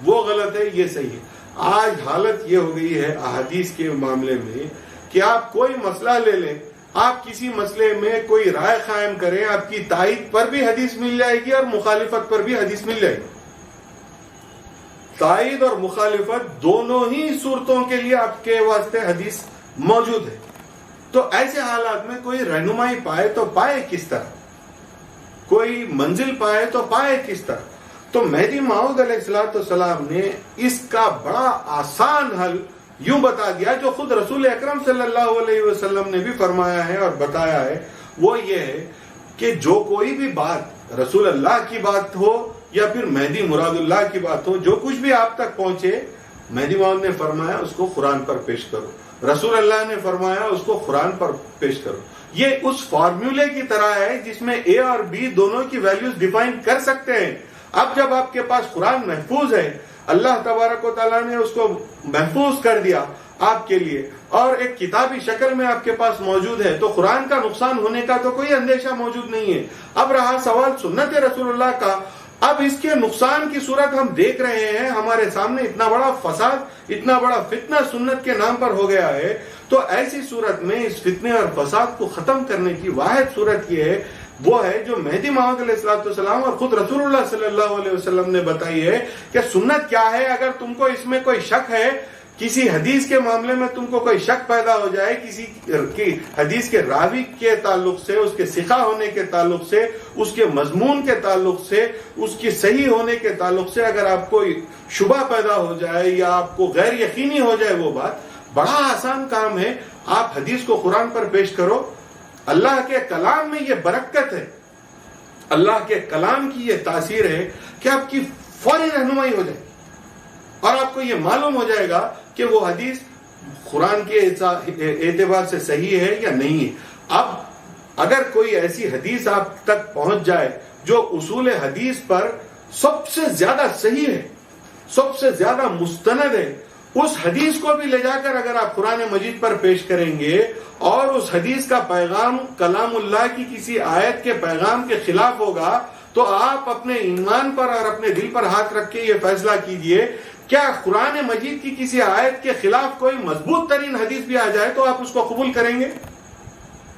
وہ غلط ہے، یہ صحیح ہے۔ آج حالت یہ ہو گئی ہے احادیث کے معاملے میں کہ آپ کوئی مسئلہ لے لیں، آپ کسی مسئلے میں کوئی رائے قائم کریں، آپ کی تائید پر بھی حدیث مل جائے گی اور مخالفت پر بھی حدیث مل جائے گی۔ تائید اور مخالفت دونوں ہی صورتوں کے لیے آپ کے واسطے حدیث موجود ہے۔ تو ایسے حالات میں کوئی رہنمائی پائے تو پائے کس طرح، کوئی منزل پائے تو پائے کس طرح؟ تو مہدی موعود علیہ السلام نے اس کا بڑا آسان حل یوں بتا دیا، جو خود رسول اکرم صلی اللہ علیہ وسلم نے بھی فرمایا ہے اور بتایا ہے، وہ یہ ہے کہ جو کوئی بھی بات رسول اللہ کی بات ہو یا پھر مہدی مراد اللہ کی بات ہو، جو کچھ بھی آپ تک پہنچے، مہدی موعود نے فرمایا اس کو قرآن پر پیش کرو، رسول اللہ نے فرمایا اس کو قرآن پر پیش کرو۔ یہ اس فارمولے کی طرح ہے جس میں اے اور بی دونوں کی ویلیوز ڈیفائن کر سکتے ہیں۔ اب جب آپ کے پاس قرآن محفوظ ہے، اللہ تبارک و تعالیٰ نے اس کو محفوظ کر دیا آپ کے لیے اور ایک کتابی شکل میں آپ کے پاس موجود ہے، تو قرآن کا نقصان ہونے کا تو کوئی اندیشہ موجود نہیں ہے۔ اب رہا سوال سنت رسول اللہ کا، اب اس کے نقصان کی صورت ہم دیکھ رہے ہیں، ہمارے سامنے اتنا بڑا فساد، اتنا بڑا فتنہ سنت کے نام پر ہو گیا ہے، تو ایسی صورت میں اس فتنے اور فساد کو ختم کرنے کی واحد صورت یہ ہے، وہ ہے جو مہدی موعود علیہ السلام اور خود رسول اللہ صلی اللہ علیہ وسلم نے بتائی ہے کہ سنت کیا ہے۔ اگر تم کو اس میں کوئی شک ہے، کسی حدیث کے معاملے میں تم کو کوئی شک پیدا ہو جائے، کسی کی حدیث کے راوی کے تعلق سے، اس کے ثقہ ہونے کے تعلق سے، اس کے مضمون کے تعلق سے، اس کی صحیح ہونے کے تعلق سے اگر آپ کو شبہ پیدا ہو جائے یا آپ کو غیر یقینی ہو جائے وہ بات، بڑا آسان کام ہے، آپ حدیث کو قرآن پر پیش کرو۔ اللہ کے کلام میں یہ برکت ہے، اللہ کے کلام کی یہ تاثیر ہے کہ آپ کی فوری رہنمائی ہو جائے اور آپ کو یہ معلوم ہو جائے گا کہ وہ حدیث قرآن کے اعتبار سے صحیح ہے یا نہیں ہے۔ اب اگر کوئی ایسی حدیث آپ تک پہنچ جائے جو اصول حدیث پر سب سے زیادہ صحیح ہے، سب سے زیادہ مستند ہے، اس حدیث کو بھی لے جا کر اگر آپ قرآن مجید پر پیش کریں گے اور اس حدیث کا پیغام کلام اللہ کی کسی آیت کے پیغام کے خلاف ہوگا، تو آپ اپنے ایمان پر اور اپنے دل پر ہاتھ رکھ کے یہ فیصلہ کیجئے، کیا قرآن مجید کی کسی آیت کے خلاف کوئی مضبوط ترین حدیث بھی آ جائے تو آپ اس کو قبول کریں گے؟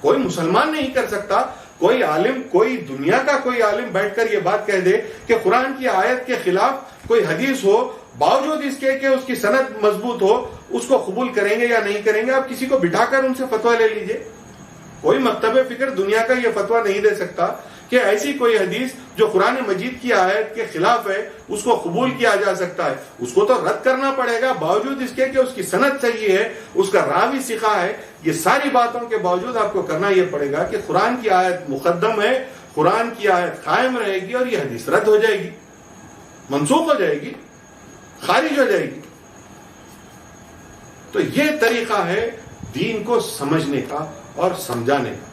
کوئی مسلمان نہیں کر سکتا، کوئی عالم، کوئی دنیا کا کوئی عالم بیٹھ کر یہ بات کہہ دے کہ قرآن کی آیت کے خلاف کوئی حدیث ہو، باوجود اس کے کہ اس کی سند مضبوط ہو، اس کو قبول کریں گے یا نہیں کریں گے؟ آپ کسی کو بٹھا کر ان سے فتویٰ لے لیجئے۔ کوئی مکتب فکر دنیا کا یہ فتویٰ نہیں دے سکتا کہ ایسی کوئی حدیث جو قرآن مجید کی آیت کے خلاف ہے اس کو قبول کیا جا سکتا ہے۔ اس کو تو رد کرنا پڑے گا، باوجود اس کے کہ اس کی سند صحیح ہے، اس کا راوی ثقہ ہے۔ یہ ساری باتوں کے باوجود آپ کو کرنا یہ پڑے گا کہ قرآن کی آیت مقدم ہے، قرآن کی آیت قائم رہے گی اور یہ حدیث رد ہو جائے گی، منسوخ ہو جائے گی، خارج ہو جائے گی۔ تو یہ طریقہ ہے دین کو سمجھنے کا اور سمجھانے کا۔